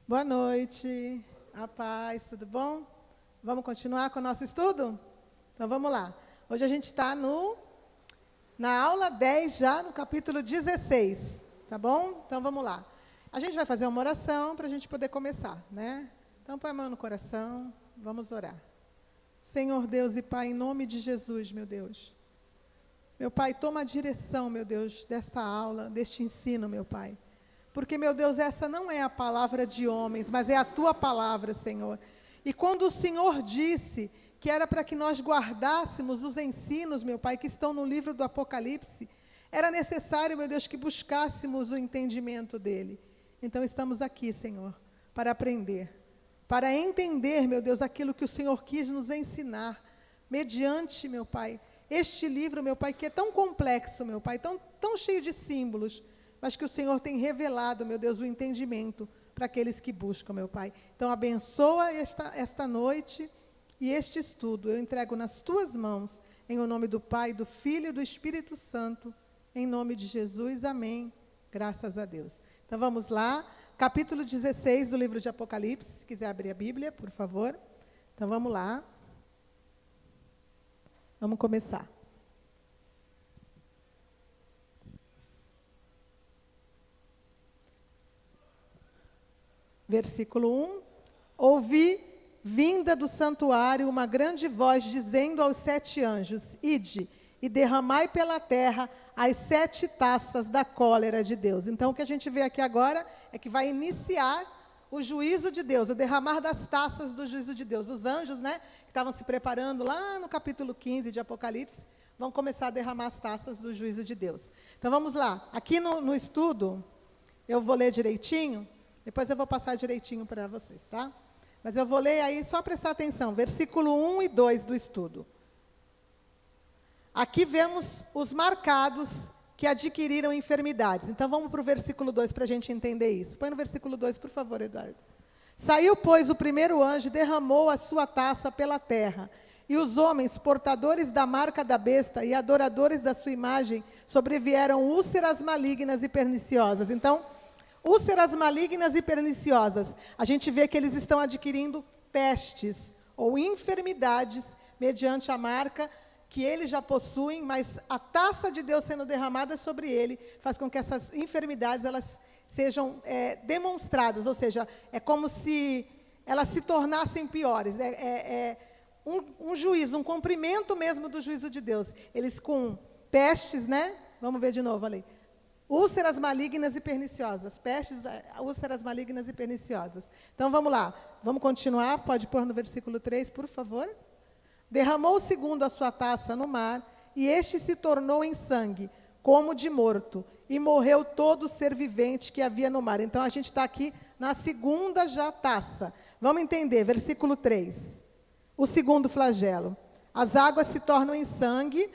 Boa noite, a paz, tudo bom? Vamos continuar com o nosso estudo? Então vamos lá. Hoje a gente está na aula 10 já, no capítulo 16, tá bom? Então vamos lá. A gente vai fazer uma oração para a gente poder começar, né? Então põe a mão no coração, vamos orar. Senhor Deus e Pai, em nome de Jesus, meu Deus. Meu Pai, toma a direção, meu Deus, desta aula, deste ensino, meu Pai. Porque, meu Deus, essa não é a palavra de homens, mas é a Tua palavra, Senhor. E quando o Senhor disse que era para que nós guardássemos os ensinos, meu Pai, que estão no livro do Apocalipse, era necessário, meu Deus, que buscássemos o entendimento dele. Então, estamos aqui, Senhor, para aprender, para entender, meu Deus, aquilo que o Senhor quis nos ensinar, mediante, meu Pai, este livro, meu Pai, que é tão complexo, meu Pai, tão cheio de símbolos, mas que o Senhor tem revelado, meu Deus, o entendimento para aqueles que buscam, meu Pai. Então, abençoa esta noite e este estudo. Eu entrego nas Tuas mãos, em o nome do Pai, do Filho e do Espírito Santo, em nome de Jesus, amém. Graças a Deus. Então, vamos lá, capítulo 16 do livro de Apocalipse, se quiser abrir a Bíblia, por favor. Então, vamos lá. Vamos começar. Versículo 1. Ouvi, vinda do santuário, uma grande voz dizendo aos 7 anjos: Ide e derramai pela terra as 7 taças da cólera de Deus. Então, o que a gente vê aqui agora é que vai iniciar o juízo de Deus, o derramar das taças do juízo de Deus. Os anjos, né, que estavam se preparando lá no capítulo 15 de Apocalipse, vão começar a derramar as taças do juízo de Deus. Então, vamos lá. Aqui no estudo, eu vou ler direitinho. Depois eu vou passar direitinho para vocês, tá? Mas eu vou ler aí, só prestar atenção, versículo 1 e 2 do estudo. Aqui vemos os marcados que adquiriram enfermidades. Então, vamos para o versículo 2 para a gente entender isso. Põe no versículo 2, por favor, Eduardo. Saiu, pois, o primeiro anjo e derramou a sua taça pela terra. E os homens, portadores da marca da besta e adoradores da sua imagem, sobrevieram úlceras malignas e perniciosas. Então, úlceras malignas e perniciosas. A gente vê que eles estão adquirindo pestes ou enfermidades mediante a marca que eles já possuem, mas a taça de Deus sendo derramada sobre ele faz com que essas enfermidades elas sejam demonstradas, ou seja, é como se elas se tornassem piores. Um juízo, um cumprimento mesmo do juízo de Deus. Eles com pestes, né? Vamos ver de novo ali. Úlceras malignas e perniciosas. Pestes, úlceras malignas e perniciosas. Então, vamos lá. Vamos continuar. Pode pôr no versículo 3, por favor. Derramou o segundo a sua taça no mar, e este se tornou em sangue, como de morto, e morreu todo ser vivente que havia no mar. Então, a gente está aqui na segunda já taça. Vamos entender, versículo 3. O segundo flagelo. As águas se tornam em sangue,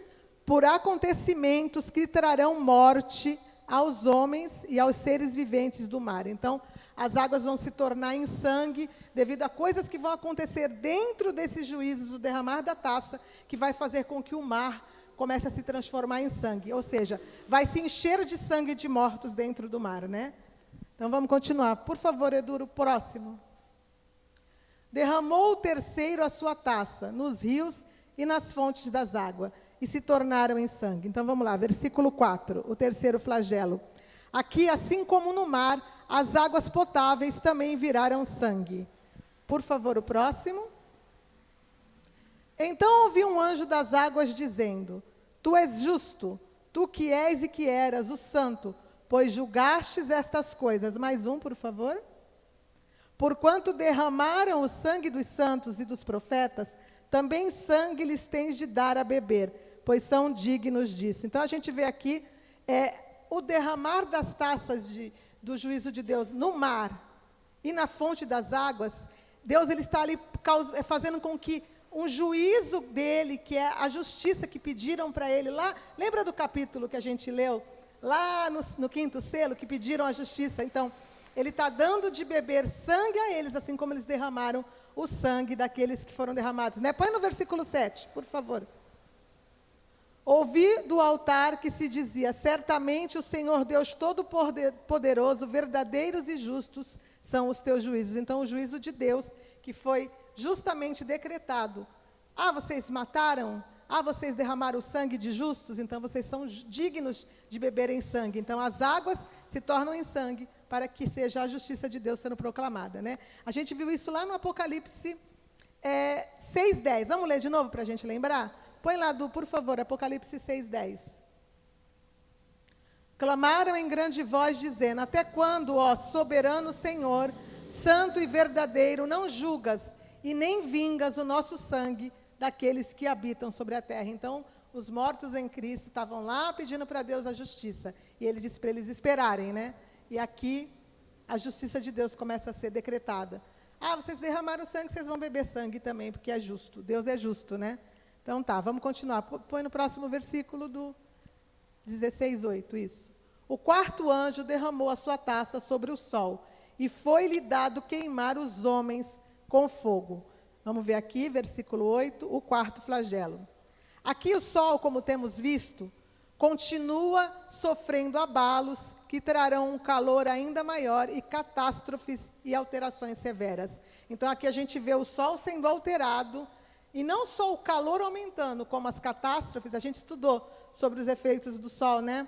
por acontecimentos que trarão morte aos homens e aos seres viventes do mar. Então, as águas vão se tornar em sangue devido a coisas que vão acontecer dentro desses juízos, o derramar da taça, que vai fazer com que o mar comece a se transformar em sangue. Ou seja, vai se encher de sangue de mortos dentro do mar, né? Então, vamos continuar. Por favor, Edu, o próximo. Derramou o terceiro a sua taça nos rios e nas fontes das águas, e se tornaram em sangue. Então, vamos lá, versículo 4, o terceiro flagelo. Aqui, assim como no mar, as águas potáveis também viraram sangue. Por favor, o próximo. Então ouvi um anjo das águas dizendo: Tu és justo, tu que és e que eras o santo, pois julgastes estas coisas. Mais um, por favor. Porquanto derramaram o sangue dos santos e dos profetas, também sangue lhes tens de dar a beber, pois são dignos disso. Então, a gente vê aqui o derramar das taças do juízo de Deus no mar e na fonte das águas. Deus ele está ali fazendo com que um juízo dele, que é a justiça que pediram para ele lá. Lembra do capítulo que a gente leu? Lá no 5º selo, que pediram a justiça. Então, ele está dando de beber sangue a eles, assim como eles derramaram o sangue daqueles que foram derramados, né? Põe no versículo 7, por favor. Ouvi do altar que se dizia: certamente o Senhor Deus Todo-Poderoso, verdadeiros e justos são os teus juízos. Então, o juízo de Deus, que foi justamente decretado. Ah, vocês mataram? Ah, vocês derramaram o sangue de justos? Então, vocês são dignos de beberem sangue. Então, as águas se tornam em sangue para que seja a justiça de Deus sendo proclamada, né? A gente viu isso lá no Apocalipse 6:10. Vamos ler de novo para a gente lembrar? Põe lá, por favor, Apocalipse 6:10. Clamaram em grande voz, dizendo: até quando, ó soberano Senhor, santo e verdadeiro, não julgas e nem vingas o nosso sangue daqueles que habitam sobre a terra? Então, os mortos em Cristo estavam lá pedindo para Deus a justiça. E ele disse para eles esperarem, né? E aqui, a justiça de Deus começa a ser decretada. Ah, vocês derramaram sangue, vocês vão beber sangue também, porque é justo. Deus é justo, né? Então tá, vamos continuar. Põe no próximo versículo do 16:8, isso. O quarto anjo derramou a sua taça sobre o sol, e foi-lhe dado queimar os homens com fogo. Vamos ver aqui, versículo 8, o quarto flagelo. Aqui o sol, como temos visto, continua sofrendo abalos que trarão um calor ainda maior e catástrofes e alterações severas. Então aqui a gente vê o sol sendo alterado, e não só o calor aumentando, como as catástrofes. A gente estudou sobre os efeitos do sol, né?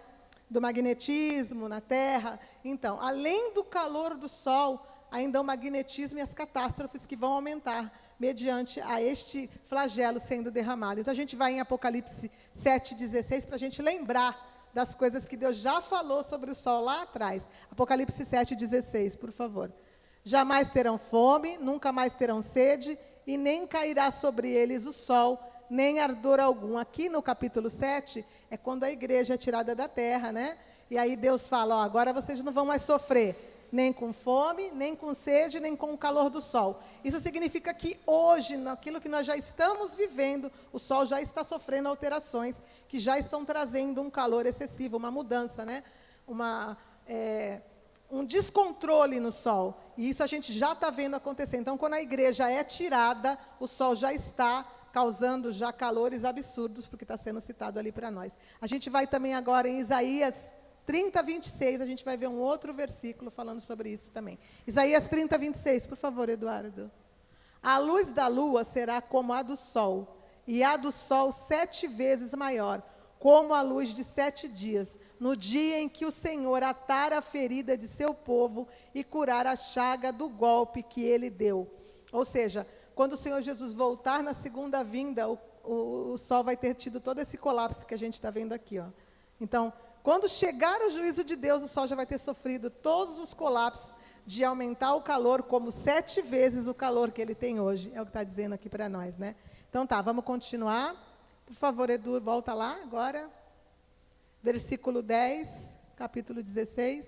Do magnetismo na Terra. Então, além do calor do sol, ainda o magnetismo e as catástrofes que vão aumentar mediante a este flagelo sendo derramado. Então, a gente vai em Apocalipse 7:16 para a gente lembrar das coisas que Deus já falou sobre o sol lá atrás. Apocalipse 7:16, por favor. Jamais terão fome, nunca mais terão sede, e nem cairá sobre eles o sol, nem ardor algum. Aqui no capítulo 7, é quando a igreja é tirada da terra, né? E aí Deus fala, ó, agora vocês não vão mais sofrer, nem com fome, nem com sede, nem com o calor do sol. Isso significa que hoje, naquilo que nós já estamos vivendo, o sol já está sofrendo alterações, que já estão trazendo um calor excessivo, uma mudança, né? Um descontrole no sol. E isso a gente já está vendo acontecer. Então, quando a igreja é tirada, o sol já está causando já calores absurdos, porque está sendo citado ali para nós. A gente vai também agora em Isaías 30:26, a gente vai ver um outro versículo falando sobre isso também. Isaías 30:26, por favor, Eduardo. A luz da lua será como a do sol, e a do sol 7 vezes maior, como a luz de 7 dias, no dia em que o Senhor atar a ferida de seu povo e curar a chaga do golpe que ele deu. Ou seja, quando o Senhor Jesus voltar na segunda vinda, o sol vai ter tido todo esse colapso que a gente está vendo aqui, ó. Então, quando chegar o juízo de Deus, o sol já vai ter sofrido todos os colapsos de aumentar o calor como 7 vezes o calor que ele tem hoje. É o que está dizendo aqui para nós, né? Então tá, vamos continuar. Por favor, Edu, volta lá agora. Versículo 10, capítulo 16.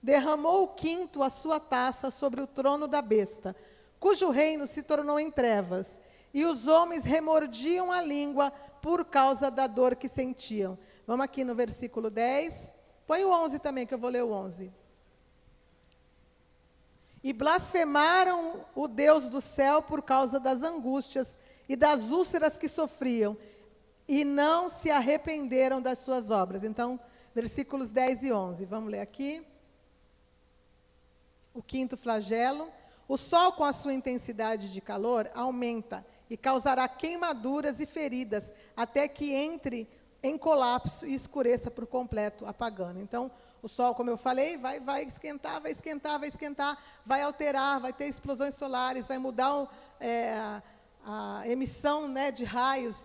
Derramou o quinto a sua taça sobre o trono da besta, cujo reino se tornou em trevas, e os homens remordiam a língua por causa da dor que sentiam. Vamos aqui no versículo 10. Põe o 11 também, que eu vou ler o 11. E blasfemaram o Deus do céu por causa das angústias e das úlceras que sofriam, e não se arrependeram das suas obras. Então, versículos 10 e 11. Vamos ler aqui. O quinto flagelo. O sol, com a sua intensidade de calor, aumenta e causará queimaduras e feridas, até que entre em colapso e escureça por completo, apagando. Então, o sol, como eu falei, vai esquentar, vai esquentar, vai esquentar, vai alterar, vai ter explosões solares, vai mudar a emissão, né, de raios.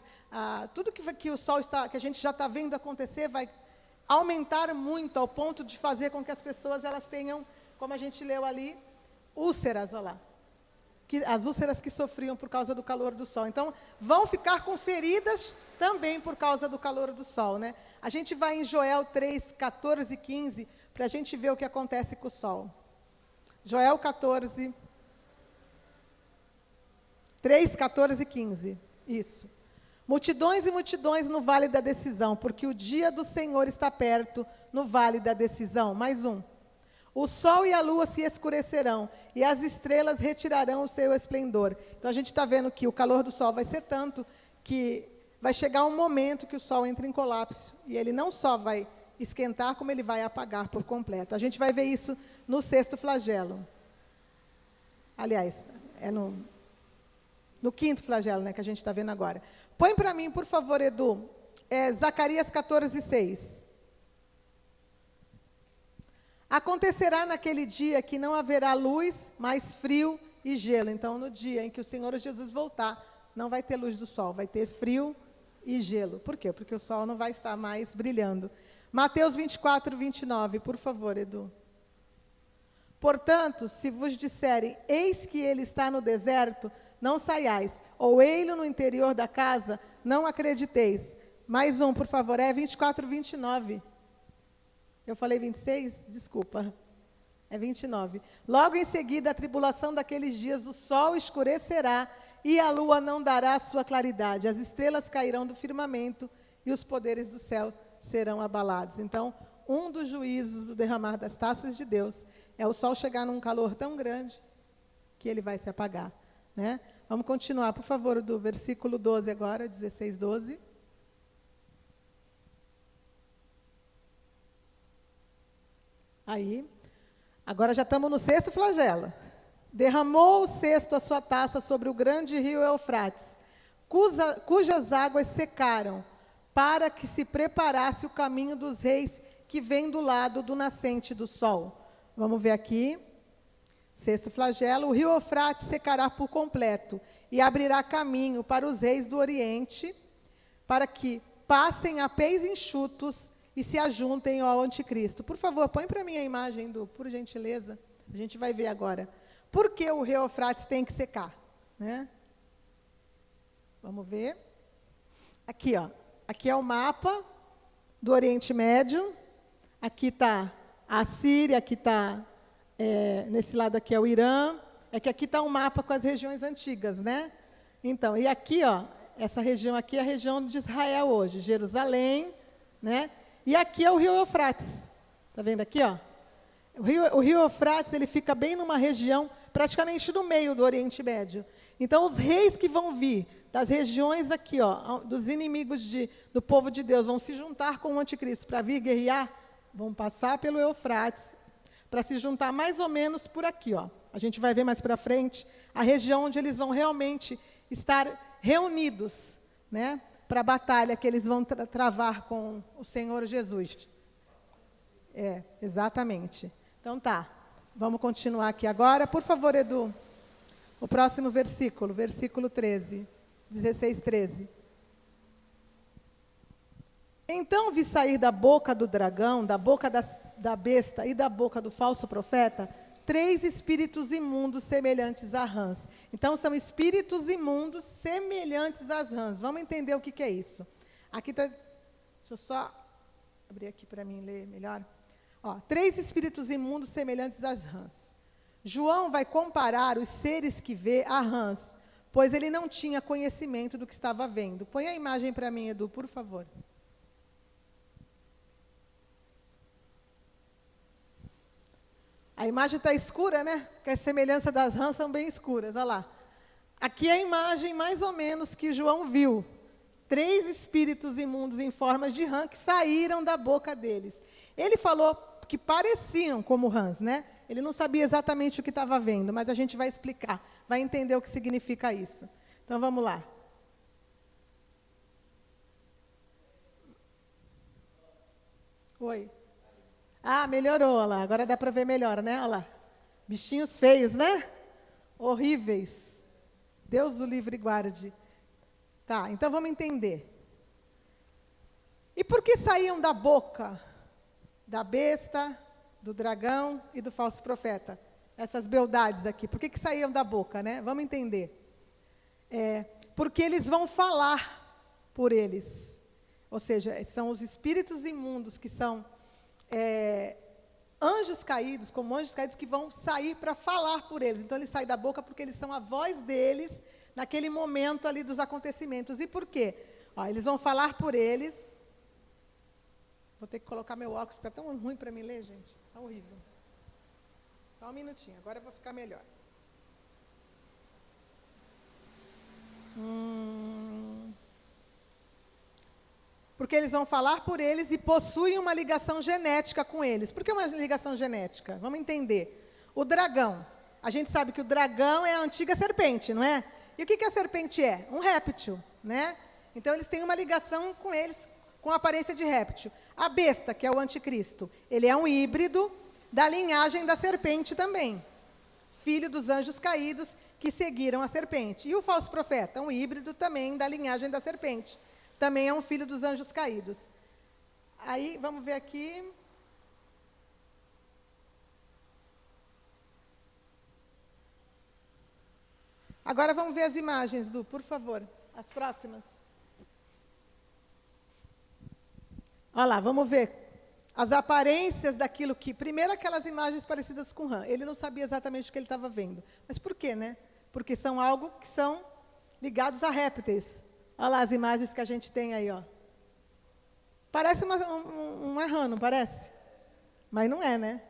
Tudo que o sol que a gente já está vendo acontecer vai aumentar muito, ao ponto de fazer com que as pessoas elas tenham, como a gente leu ali, úlceras, olha lá. As úlceras que sofriam por causa do calor do sol. Então, vão ficar com feridas também por causa do calor do sol, né? A gente vai em Joel 3, 14 e 15, para a gente ver o que acontece com o sol. Joel 14, 3, 14 e 15. Isso. Multidões e multidões no vale da decisão, porque o dia do Senhor está perto no vale da decisão. Mais um. O sol e a lua se escurecerão, e as estrelas retirarão o seu esplendor. Então, a gente está vendo que o calor do sol vai ser tanto que vai chegar um momento que o Sol entra em colapso, e ele não só vai esquentar, como ele vai apagar por completo. A gente vai ver isso no sexto flagelo. Aliás, é no quinto flagelo, né, que a gente está vendo agora. Põe para mim, por favor, Edu, Zacarias 14:6. Acontecerá naquele dia que não haverá luz, mas frio e gelo. Então, no dia em que o Senhor Jesus voltar, não vai ter luz do sol, vai ter frio e gelo. Por quê? Porque o sol não vai estar mais brilhando. Mateus 24:29, por favor, Edu. Portanto, se vos disserem, eis que ele está no deserto, não saiais, ou ei-lo no interior da casa, não acrediteis. Mais um, por favor, 24:29. Eu falei 26? Desculpa. É 29. Logo em seguida, a tribulação daqueles dias, o sol escurecerá e a lua não dará sua claridade. As estrelas cairão do firmamento e os poderes do céu serão abalados. Então, um dos juízos do derramar das taças de Deus é o sol chegar num calor tão grande que ele vai se apagar, né? Vamos continuar, por favor, do versículo 12 agora, 16:12. Aí, agora já estamos no sexto flagelo. Derramou o sexto a sua taça sobre o grande rio Eufrates, cujas águas secaram, para que se preparasse o caminho dos reis que vem do lado do nascente do sol. Vamos ver aqui. Sexto flagelo, o rio Eufrates secará por completo e abrirá caminho para os reis do Oriente, para que passem a pés enxutos e se ajuntem ao anticristo. Por favor, põe para mim a imagem, por gentileza. A gente vai ver agora. Por que o rio Eufrates tem que secar? Né? Vamos ver. Aqui, ó. Aqui é o mapa do Oriente Médio. Aqui está a Síria, aqui está, nesse lado aqui é o Irã. É que aqui está um mapa com as regiões antigas, né? Então, e aqui, ó, essa região aqui é a região de Israel hoje, Jerusalém, né? E aqui é o rio Eufrates. Está vendo aqui, ó? O rio Eufrates, ele fica bem numa região, praticamente no meio do Oriente Médio. Então, os reis que vão vir das regiões aqui, ó, dos inimigos do povo de Deus, vão se juntar com o anticristo para vir guerrear, vão passar pelo Eufrates, para se juntar mais ou menos por aqui, ó. A gente vai ver mais para frente a região onde eles vão realmente estar reunidos, né, para a batalha que eles vão travar com o Senhor Jesus. Exatamente. Então tá, vamos continuar aqui agora. Por favor, Edu, o próximo versículo, versículo 13, 16, 13. Então vi sair da boca do dragão, da boca da besta e da boca do falso profeta, 3 espíritos imundos semelhantes a rãs. Então, são espíritos imundos semelhantes às rãs. Vamos entender o que é isso. Aqui está... Deixa eu só abrir aqui para mim ler melhor. Ó, 3 espíritos imundos semelhantes às rãs. João vai comparar os seres que vê a rãs, pois ele não tinha conhecimento do que estava vendo. Põe a imagem para mim, Edu, por favor. A imagem está escura, né? Porque as semelhanças das rãs são bem escuras. Olha lá. Aqui é a imagem, mais ou menos, que João viu. 3 espíritos imundos em forma de rã que saíram da boca deles. Ele falou que pareciam como rãs, né? Ele não sabia exatamente o que estava vendo, mas a gente vai explicar, vai entender o que significa isso. Então, vamos lá. Oi. Ah, melhorou, olha lá. Agora dá para ver melhor, né? Olha lá. Bichinhos feios, né? Horríveis. Deus o livre e guarde. Tá, então vamos entender. E por que saíam da boca da besta, do dragão e do falso profeta? Essas beldades aqui. Por que saíam da boca, né? Vamos entender. Porque eles vão falar por eles. Ou seja, são os espíritos imundos que são... anjos caídos, como anjos caídos que vão sair para falar por eles. Então, eles saem da boca porque eles são a voz deles naquele momento ali dos acontecimentos. E por quê? Ó, eles vão falar por eles. Vou ter que colocar meu óculos, que está tão ruim para mim ler, gente. Está horrível. Só um minutinho, agora eu vou ficar melhor. Porque eles vão falar por eles e possuem uma ligação genética com eles. Por que uma ligação genética? Vamos entender. O dragão. A gente sabe que o dragão é a antiga serpente, não é? E o que a serpente é? Um réptil, né? Então, eles têm uma ligação com eles, com a aparência de réptil. A besta, que é o anticristo, ele é um híbrido da linhagem da serpente também. Filho dos anjos caídos que seguiram a serpente. E o falso profeta, um híbrido também da linhagem da serpente. Também é um filho dos anjos caídos. Aí, vamos ver aqui. Agora vamos ver as imagens, Du, por favor. As próximas. Olha lá, vamos ver as aparências daquilo que... Primeiro, aquelas imagens parecidas com Ram. Ele não sabia exatamente o que ele estava vendo. Mas por quê, né? Porque são algo que são ligados a répteis. Olha lá as imagens que a gente tem aí, ó. Parece uma rã, não parece? Mas não é, né?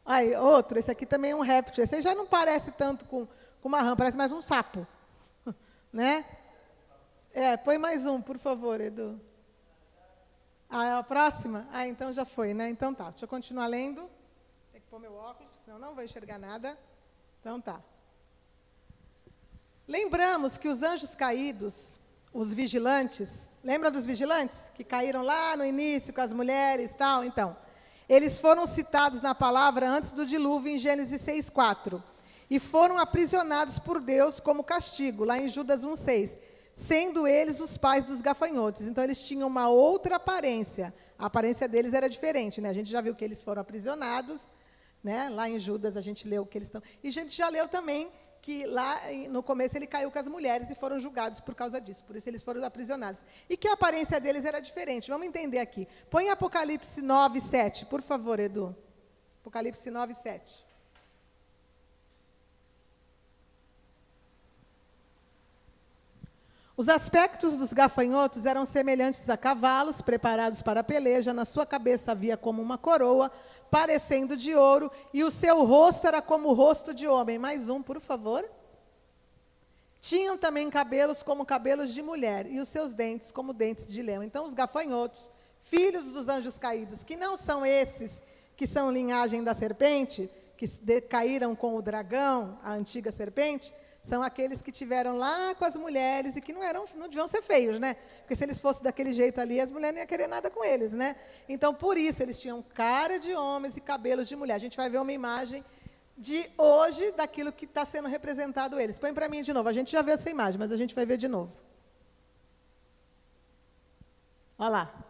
Aí, outro, esse aqui também é um réptil. Esse aí já não parece tanto com uma rã, parece mais um sapo. Né? Põe mais um, por favor, Edu. É a próxima? Então já foi, né? Então tá, deixa eu continuar lendo. Tem que pôr meu óculos, senão não vou enxergar nada. Então tá. Lembramos que os anjos caídos, os vigilantes, lembra dos vigilantes? Que caíram lá no início com as mulheres e tal? Então, eles foram citados na palavra antes do dilúvio, em Gênesis 6:4. E foram aprisionados por Deus como castigo, lá em Judas 1:6. Sendo eles os pais dos gafanhotos. Então, eles tinham uma outra aparência. A aparência deles era diferente, né? A gente já viu que eles foram aprisionados, né? Lá em Judas a gente leu que eles estão... E a gente já leu também que lá no começo ele caiu com as mulheres e foram julgados por causa disso. Por isso eles foram aprisionados. E que a aparência deles era diferente. Vamos entender aqui. Põe Apocalipse 9:7, por favor, Edu. Apocalipse 9:7. Os aspectos dos gafanhotos eram semelhantes a cavalos preparados para a peleja. Na sua cabeça havia como uma coroa, parecendo de ouro, e o seu rosto era como o rosto de homem. Mais um, por favor. Tinham também cabelos como cabelos de mulher, e os seus dentes como dentes de leão. Então, os gafanhotos, filhos dos anjos caídos, que não são esses que são linhagem da serpente, que caíram com o dragão, a antiga serpente, são aqueles que tiveram lá com as mulheres e que não deviam ser feios, né? Porque se eles fossem daquele jeito ali, as mulheres não iam querer nada com eles, né? Então, por isso, eles tinham cara de homens e cabelos de mulher. A gente vai ver uma imagem de hoje daquilo que está sendo representado eles. Põe para mim de novo. A gente já viu essa imagem, mas a gente vai ver de novo. Olha lá.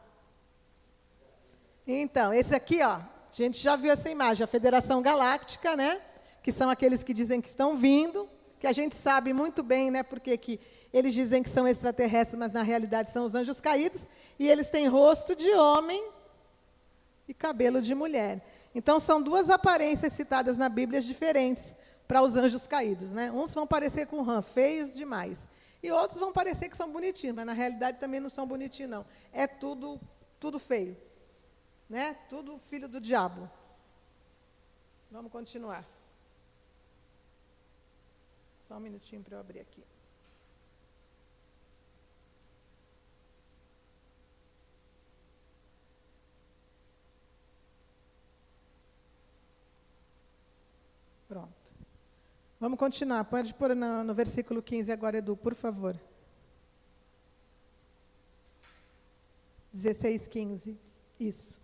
Então, esse aqui, ó, a gente já viu essa imagem. A Federação Galáctica, né? Que são aqueles que dizem que estão vindo, que a gente sabe muito bem, né, porque que eles dizem que são extraterrestres, mas na realidade são os anjos caídos, e eles têm rosto de homem e cabelo de mulher. Então, são duas aparências citadas na Bíblia diferentes para os anjos caídos, né? Uns vão parecer com rã, feios demais, e outros vão parecer que são bonitinhos, mas na realidade também não são bonitinhos, não. É tudo feio, né? Tudo filho do diabo. Vamos continuar. Só um minutinho para eu abrir aqui. Pronto. Vamos continuar. Pode pôr no versículo 15 agora, Edu, por favor. 16:15. Isso.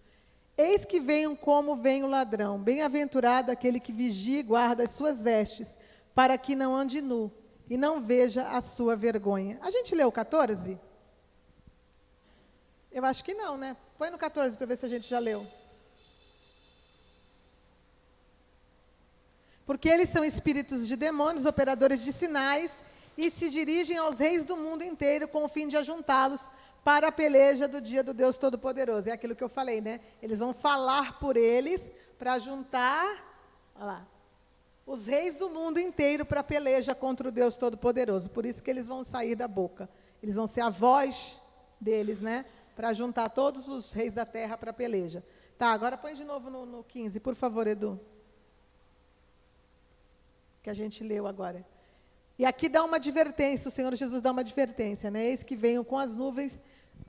Eis que venho como vem o ladrão. Bem-aventurado aquele que vigia e guarda as suas vestes, para que não ande nu e não veja a sua vergonha. A gente leu o 14? Eu acho que não, né? Põe no 14 para ver se a gente já leu. Porque eles são espíritos de demônios, operadores de sinais, e se dirigem aos reis do mundo inteiro com o fim de ajuntá-los para a peleja do dia do Deus Todo-Poderoso. É aquilo que eu falei, né? Eles vão falar por eles para juntar, olha lá, os reis do mundo inteiro para a peleja contra o Deus Todo-Poderoso. Por isso que eles vão sair da boca. Eles vão ser a voz deles, né? Para juntar todos os reis da terra para a peleja. Tá, agora põe de novo no 15, por favor, Edu. Que a gente leu agora. E aqui dá uma advertência, o Senhor Jesus dá uma advertência, né? Eis que venho com as nuvens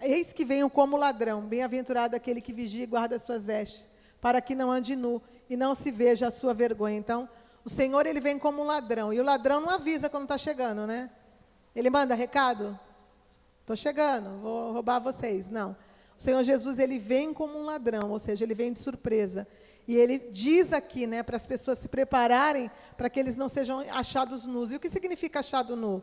Eis que venho como ladrão, bem-aventurado aquele que vigia e guarda as suas vestes, para que não ande nu e não se veja a sua vergonha. Então, o Senhor, ele vem como um ladrão, e o ladrão não avisa quando está chegando, né? Ele manda recado, estou chegando, vou roubar vocês. Não, o Senhor Jesus, ele vem como um ladrão, ou seja, ele vem de surpresa. E ele diz aqui, né, para as pessoas se prepararem, para que eles não sejam achados nus. E o que significa achado nu?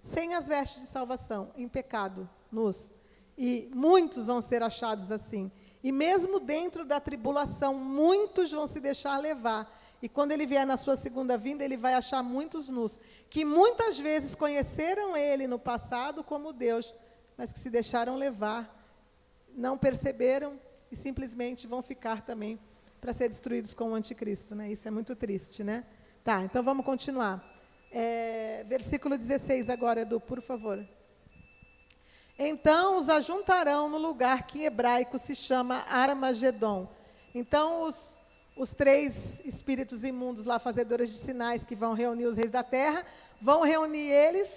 Sem as vestes de salvação, em pecado, nus. E muitos vão ser achados assim. E mesmo dentro da tribulação, muitos vão se deixar levar. E quando ele vier na sua segunda vinda, ele vai achar muitos nus, que muitas vezes conheceram ele no passado como Deus, mas que se deixaram levar, não perceberam e simplesmente vão ficar também para ser destruídos com o anticristo, né? Isso é muito triste, né? Tá, então vamos continuar. Versículo 16 agora, Edu, por favor. Então os ajuntarão no lugar que em hebraico se chama Armagedon. Então os 3 espíritos imundos lá, fazedores de sinais, que vão reunir os reis da terra, vão reunir eles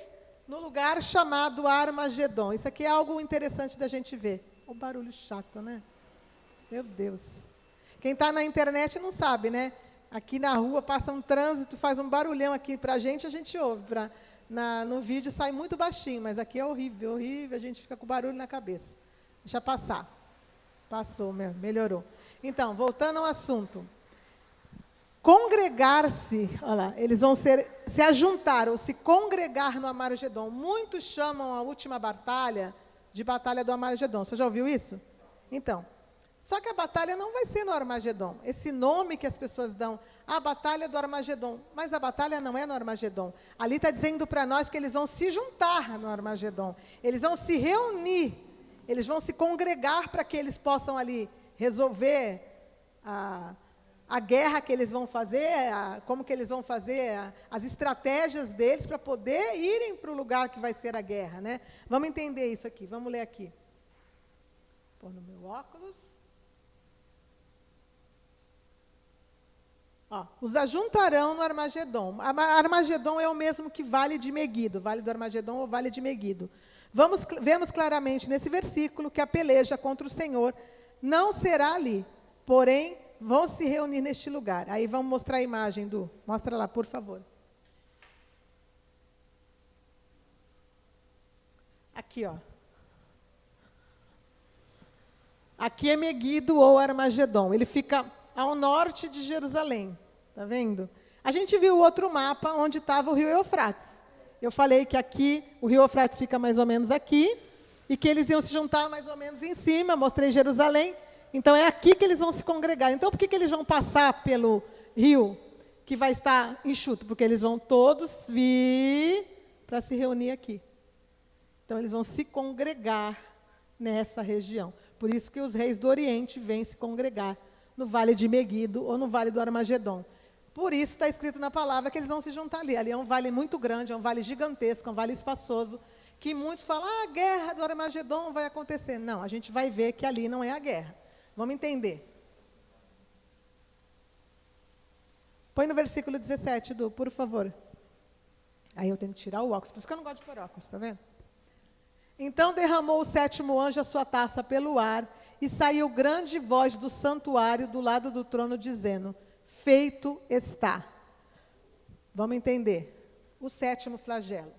no lugar chamado Armagedon. Isso aqui é algo interessante da gente ver. O barulho chato, né? Meu Deus. Quem está na internet não sabe, né? Aqui na rua passa um trânsito, faz um barulhão aqui para a gente ouve. No vídeo sai muito baixinho, mas aqui é horrível, horrível, a gente fica com barulho na cabeça. Deixa passar. Passou, melhorou. Então, voltando ao assunto. Congregar-se, olha lá, eles vão se ajuntar ou se congregar no Armagedon. Muitos chamam a última batalha de Batalha do Armagedon. Você já ouviu isso? Então, só que a batalha não vai ser no Armagedon. Esse nome que as pessoas dão, a Batalha do Armagedon. Mas a batalha não é no Armagedon. Ali está dizendo para nós que eles vão se juntar no Armagedon. Eles vão se reunir. Eles vão se congregar para que eles possam ali resolver a guerra que eles vão fazer, como que eles vão fazer, as estratégias deles para poder irem para o lugar que vai ser a guerra, né? Vamos entender isso aqui, vamos ler aqui. Vou pôr no meu óculos. Os ajuntarão no Armagedon. Armagedon é o mesmo que Vale de Meguido, Vale do Armagedon ou Vale de Meguido. Vemos claramente nesse versículo que a peleja contra o Senhor não será ali, porém, vão se reunir neste lugar. Aí vamos mostrar a imagem, Du. Mostra lá, por favor. Aqui, ó. Aqui é Meguido ou Armagedon. Ele fica ao norte de Jerusalém. Está vendo? A gente viu o outro mapa onde estava o rio Eufrates. Eu falei que aqui, o rio Eufrates fica mais ou menos aqui, e que eles iam se juntar mais ou menos em cima, mostrei Jerusalém. Então, é aqui que eles vão se congregar. Então, por que eles vão passar pelo rio que vai estar enxuto? Porque eles vão todos vir para se reunir aqui. Então, eles vão se congregar nessa região. Por isso que os reis do Oriente vêm se congregar no Vale de Meguido ou no Vale do Armagedon. Por isso está escrito na palavra que eles vão se juntar ali. Ali é um vale muito grande, é um vale gigantesco, é um vale espaçoso, que muitos falam, a guerra do Armagedon vai acontecer. Não, a gente vai ver que ali não é a guerra. Vamos entender. Põe no versículo 17, Du, por favor. Aí eu tenho que tirar o óculos, por isso que eu não gosto de pôr óculos, está vendo? Então derramou o 7º anjo a sua taça pelo ar, e saiu grande voz do santuário do lado do trono, dizendo, feito está. Vamos entender. O 7º flagelo.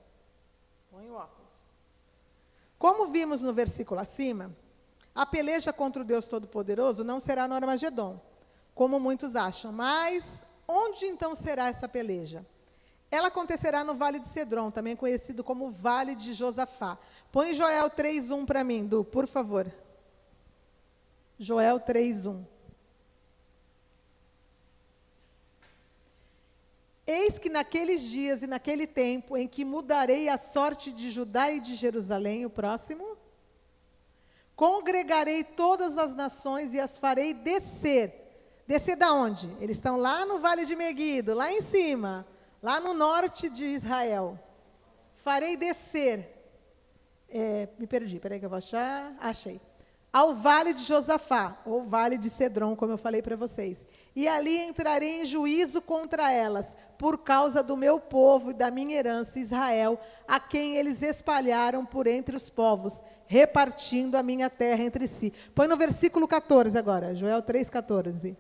Põe o óculos. Como vimos no versículo acima, a peleja contra o Deus Todo-Poderoso não será no Armagedon, como muitos acham. Mas onde então será essa peleja? Ela acontecerá no Vale de Cedron, também conhecido como Vale de Josafá. Põe Joel 3:1 para mim, Du, por favor. Joel 3:1. Eis que naqueles dias e naquele tempo em que mudarei a sorte de Judá e de Jerusalém, o próximo, congregarei todas as nações e as farei descer. Descer da onde? Eles estão lá no Vale de Meguido, lá em cima, lá no norte de Israel. Farei descer. Me perdi, peraí que eu vou achar. Achei. Ao Vale de Josafá, ou Vale de Cedron, como eu falei para vocês. E ali entrarei em juízo contra elas, por causa do meu povo e da minha herança, Israel, a quem eles espalharam por entre os povos, repartindo a minha terra entre si. Põe no versículo 14 agora, Joel 3,14.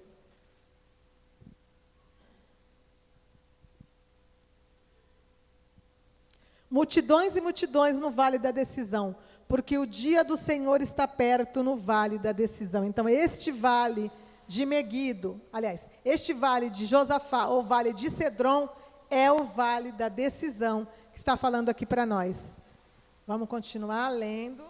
Multidões e multidões no vale da decisão, porque o dia do Senhor está perto no vale da decisão. Então, este vale de Meguido, aliás, este vale de Josafá, ou vale de Cedron, é o vale da decisão que está falando aqui para nós. Vamos continuar lendo.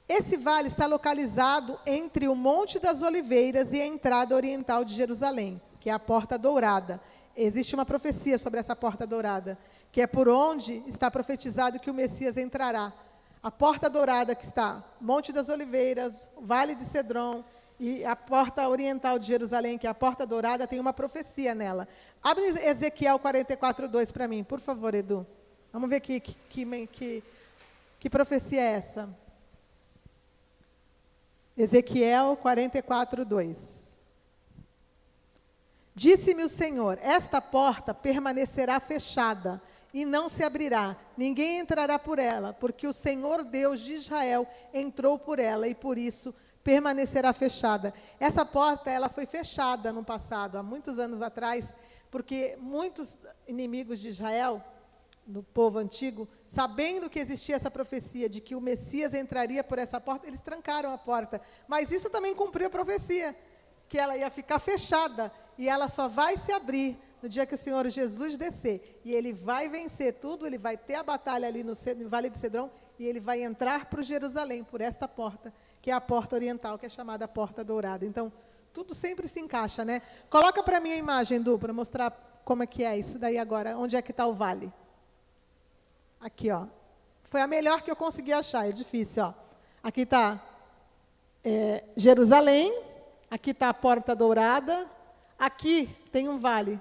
Esse vale está localizado entre o Monte das Oliveiras e a entrada oriental de Jerusalém, que é a Porta Dourada. Existe uma profecia sobre essa Porta Dourada, que é por onde está profetizado que o Messias entrará. A Porta Dourada que está, Monte das Oliveiras, Vale de Cedron e a Porta Oriental de Jerusalém, que é a Porta Dourada, tem uma profecia nela. Abre Ezequiel 44:2 para mim, por favor, Edu. Vamos ver que profecia é essa. Ezequiel 44:2. Disse-me o Senhor, esta porta permanecerá fechada e não se abrirá, ninguém entrará por ela, porque o Senhor Deus de Israel entrou por ela e por isso permanecerá fechada. Essa porta, ela foi fechada no passado, há muitos anos atrás, porque muitos inimigos de Israel, do povo antigo, sabendo que existia essa profecia de que o Messias entraria por essa porta, eles trancaram a porta. Mas isso também cumpriu a profecia, que ela ia ficar fechada e ela só vai se abrir no dia que o Senhor Jesus descer. E ele vai vencer tudo, ele vai ter a batalha ali no Vale de Cedron e ele vai entrar para Jerusalém, por esta porta, que é a porta oriental, que é chamada Porta Dourada. Então, tudo sempre se encaixa, né? Coloca para mim a imagem, Du, para mostrar como é que é isso daí agora. Onde é que está o vale? Aqui, ó. Foi a melhor que eu consegui achar, é difícil, ó. Aqui está Jerusalém, aqui está a Porta Dourada, aqui tem um vale,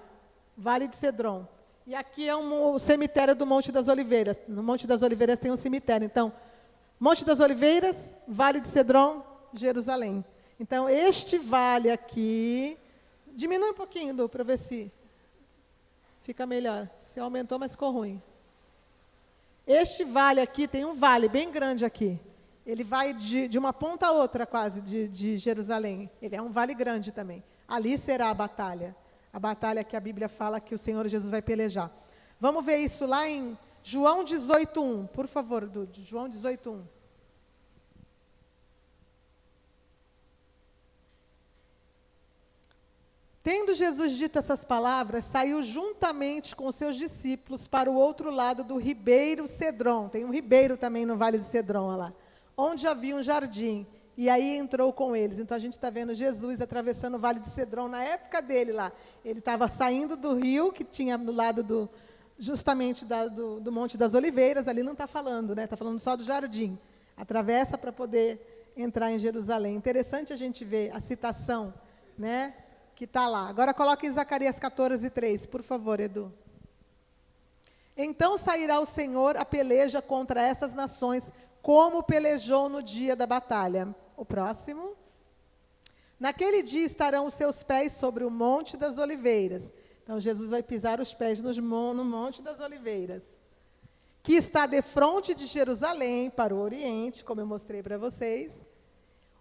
Vale de Cedron. E aqui é o cemitério do Monte das Oliveiras. No Monte das Oliveiras tem um cemitério. Então, Monte das Oliveiras, Vale de Cedron, Jerusalém. Então, este vale aqui, diminui um pouquinho, Du, para ver se fica melhor. Se aumentou, mas ficou ruim. Este vale aqui, tem um vale bem grande aqui. Ele vai de uma ponta a outra quase de Jerusalém. Ele é um vale grande também. Ali será a batalha que a Bíblia fala que o Senhor Jesus vai pelejar. Vamos ver isso lá em João 18:1, por favor, Dude, João 18:1. Tendo Jesus dito essas palavras, saiu juntamente com os seus discípulos para o outro lado do ribeiro Cedron. Tem um ribeiro também no Vale de Cedron, olha lá, onde havia um jardim. E aí entrou com eles. Então, a gente está vendo Jesus atravessando o Vale de Cedron na época dele lá. Ele estava saindo do rio, que tinha do lado justamente do Monte das Oliveiras. Ali não está falando, né? Está falando só do jardim. Atravessa para poder entrar em Jerusalém. Interessante a gente ver a citação, né, que está lá. Agora coloque em Zacarias 14:3, por favor, Edu. Então sairá o Senhor a peleja contra essas nações, como pelejou no dia da batalha. O próximo. Naquele dia estarão os seus pés sobre o Monte das Oliveiras. Então, Jesus vai pisar os pés no Monte das Oliveiras, que está defronte de Jerusalém, para o Oriente, como eu mostrei para vocês.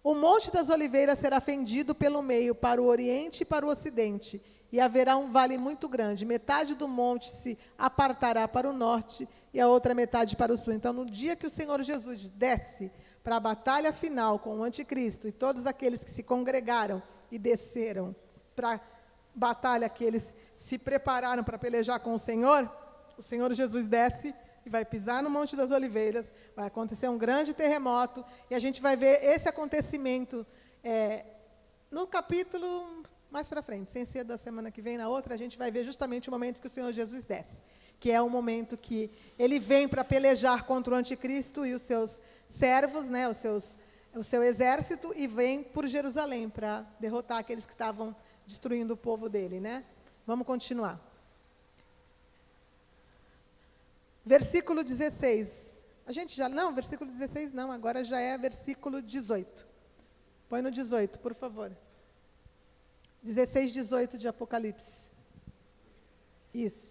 O Monte das Oliveiras será fendido pelo meio, para o Oriente e para o Ocidente, e haverá um vale muito grande. Metade do monte se apartará para o norte e a outra metade para o sul. Então, no dia que o Senhor Jesus desce para a batalha final com o anticristo e todos aqueles que se congregaram e desceram para a batalha que eles se prepararam para pelejar com o Senhor Jesus desce e vai pisar no Monte das Oliveiras, vai acontecer um grande terremoto, e a gente vai ver esse acontecimento no capítulo mais para frente, sem ser da semana que vem, na outra, a gente vai ver justamente o momento que o Senhor Jesus desce, que é o momento que ele vem para pelejar contra o anticristo e os seus servos, né, o seu exército, e vem por Jerusalém para derrotar aqueles que estavam destruindo o povo dele, né? Vamos continuar. Versículo 16. A gente já... Não, versículo 16 não, agora já é versículo 18. Põe no 18, por favor. 16, 18 de Apocalipse. Isso.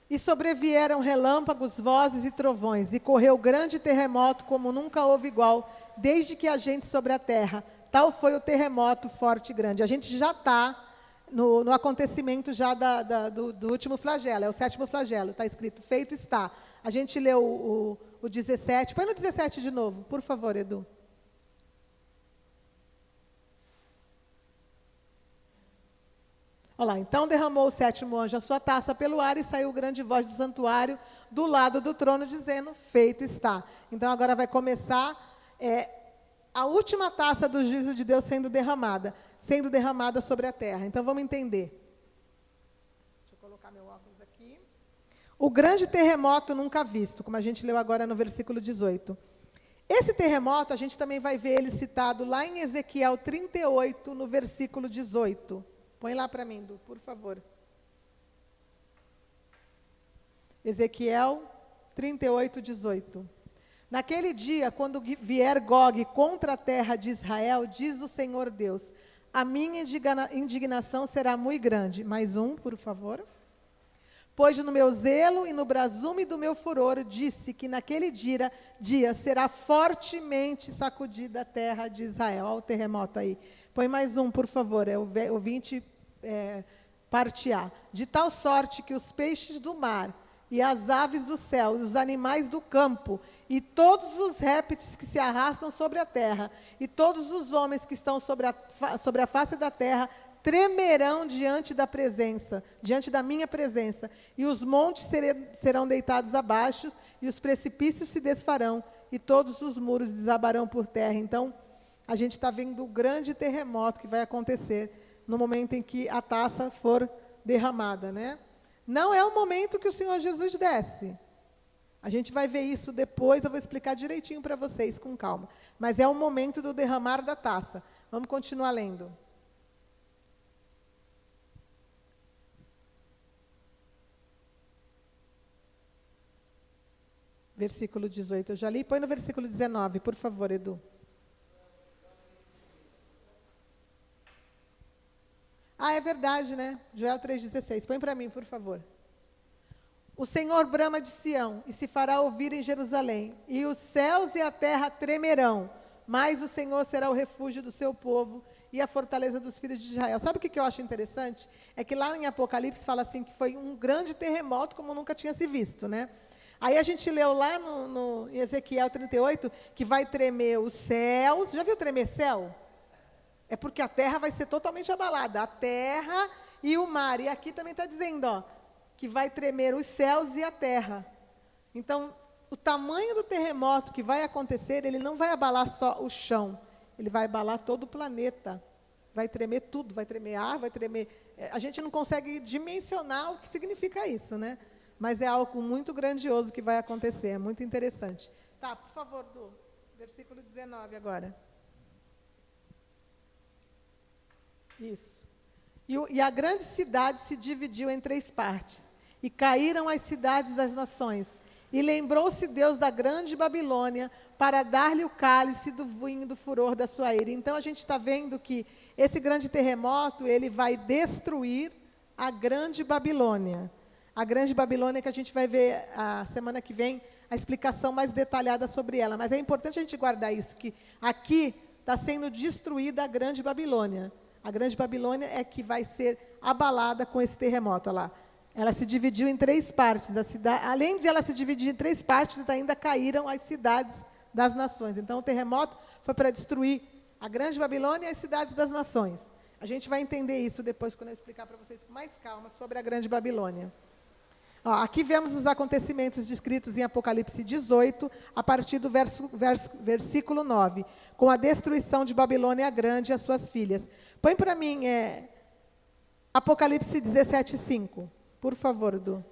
E sobrevieram relâmpagos, vozes e trovões, e correu grande terremoto como nunca houve igual, desde que a gente sobre a terra. Tal foi o terremoto forte e grande. A gente já está no acontecimento já do último flagelo, é o 7º flagelo, está escrito, feito está. A gente leu o 17, põe no 17 de novo, por favor, Edu. Olha lá, então derramou o 7º anjo a sua taça pelo ar e saiu grande voz do santuário do lado do trono, dizendo, feito está. Então agora vai começar a última taça do juízo de Deus sendo derramada sobre a terra. Então vamos entender. Deixa eu colocar meu óculos aqui. O grande terremoto nunca visto, como a gente leu agora no versículo 18. Esse terremoto, a gente também vai ver ele citado lá em Ezequiel 38, no versículo 18. Põe lá para mim, Du, por favor. Ezequiel 38, 18. Naquele dia, quando vier Gog contra a terra de Israel, diz o Senhor Deus, a minha indignação será muito grande. Mais um, por favor. Pois no meu zelo e no brasume do meu furor, disse que naquele dia será fortemente sacudida a terra de Israel. Olha o terremoto aí. Põe mais um, por favor, é o 20, parte A. De tal sorte que os peixes do mar e as aves do céu, os animais do campo, e todos os répteis que se arrastam sobre a terra, e todos os homens que estão sobre a face da terra, tremerão diante da minha presença, e os montes serão deitados abaixo, e os precipícios se desfarão, e todos os muros desabarão por terra. Então, a gente está vendo o grande terremoto que vai acontecer no momento em que a taça for derramada, né? Não é o momento que o Senhor Jesus desce. A gente vai ver isso depois, eu vou explicar direitinho para vocês, com calma. Mas é o momento do derramar da taça. Vamos continuar lendo. Versículo 18, eu já li. Põe no versículo 19, por favor, Edu. Ah, é verdade, né? Joel 3,16. Põe para mim, por favor. O Senhor brama de Sião, e se fará ouvir em Jerusalém, e os céus e a terra tremerão, mas o Senhor será o refúgio do seu povo e a fortaleza dos filhos de Israel. Sabe o que eu acho interessante? É que lá em Apocalipse fala assim, que foi um grande terremoto como nunca tinha se visto, né? Aí a gente leu lá no Ezequiel 38, que vai tremer os céus. Já viu tremer céu? É porque a terra vai ser totalmente abalada, a terra e o mar. E aqui também está dizendo, ó, que vai tremer os céus e a terra. Então, o tamanho do terremoto que vai acontecer, ele não vai abalar só o chão, ele vai abalar todo o planeta. Vai tremer tudo, vai tremer ar, vai tremer... A gente não consegue dimensionar o que significa isso, né? Mas é algo muito grandioso que vai acontecer, é muito interessante. Tá, por favor, Du, versículo 19 agora. Isso. E a grande cidade se dividiu em 3 partes, e caíram as cidades das nações. E lembrou-se Deus da grande Babilônia, para dar-lhe o cálice do vinho do furor da sua ira. Então, a gente está vendo que esse grande terremoto, ele vai destruir a grande Babilônia. A grande Babilônia, que a gente vai ver a semana que vem, a explicação mais detalhada sobre ela. Mas é importante a gente guardar isso, que aqui está sendo destruída a grande Babilônia. A grande Babilônia é que vai ser abalada com esse terremoto. Olha lá. Ela se dividiu em 3 partes. Além de ela se dividir em 3 partes, ainda caíram as cidades das nações. Então, o terremoto foi para destruir a grande Babilônia e as cidades das nações. A gente vai entender isso depois, quando eu explicar para vocês com mais calma sobre a grande Babilônia. Ó, aqui vemos os acontecimentos descritos em Apocalipse 18, a partir do versículo 9, com a destruição de Babilônia grande e as suas filhas. Põe para mim Apocalipse 17, 5. Por favor, Du.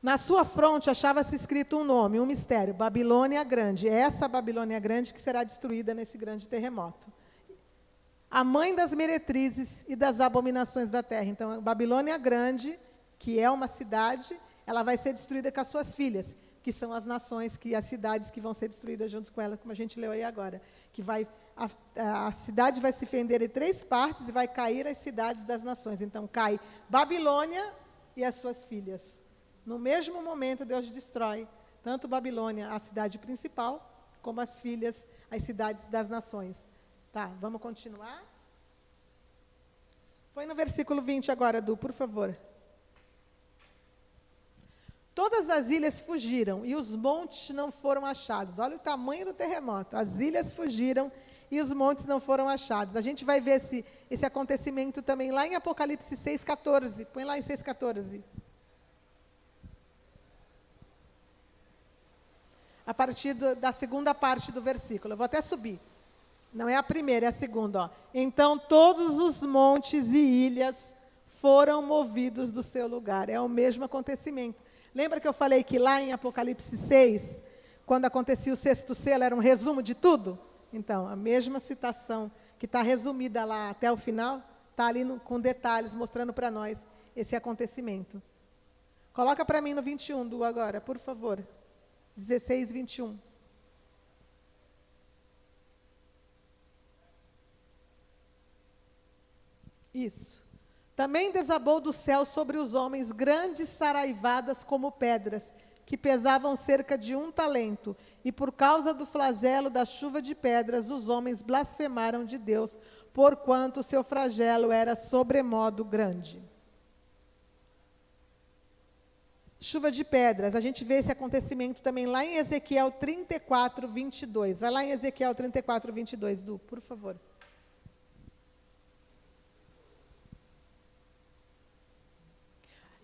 Na sua fronte achava-se escrito um nome, um mistério, Babilônia Grande. É essa Babilônia Grande que será destruída nesse grande terremoto. A mãe das meretrizes e das abominações da terra. Então, a Babilônia Grande, que é uma cidade, ela vai ser destruída com as suas filhas, que são as nações, que as cidades que vão ser destruídas junto com elas, como a gente leu aí agora. Que a cidade vai se fender em 3 partes e vai cair as cidades das nações. Então, cai Babilônia e as suas filhas. No mesmo momento, Deus destrói tanto Babilônia, a cidade principal, como as filhas, as cidades das nações. Tá, vamos continuar? Põe no versículo 20 agora, Du, por favor. Todas as ilhas fugiram e os montes não foram achados. Olha o tamanho do terremoto. As ilhas fugiram e os montes não foram achados. A gente vai ver esse acontecimento também lá em Apocalipse 6,14. Põe lá em 6,14. A partir da segunda parte do versículo. Eu vou até subir. Não é a primeira, é a segunda. Ó. Então, todos os montes e ilhas foram movidos do seu lugar. É o mesmo acontecimento. Lembra que eu falei que lá em Apocalipse 6, quando acontecia o 6º selo, era um resumo de tudo? Então, a mesma citação que está resumida lá até o final, está ali com detalhes, mostrando para nós esse acontecimento. Coloca para mim no 21, Du, agora, por favor. 16, 21. Isso. Também desabou do céu sobre os homens grandes saraivadas como pedras, que pesavam cerca de 1 talento. E por causa do flagelo da chuva de pedras, os homens blasfemaram de Deus, porquanto o seu flagelo era sobremodo grande. Chuva de pedras, a gente vê esse acontecimento também lá em Ezequiel 34, 22. Vai lá em Ezequiel 34, 22, Du, por favor.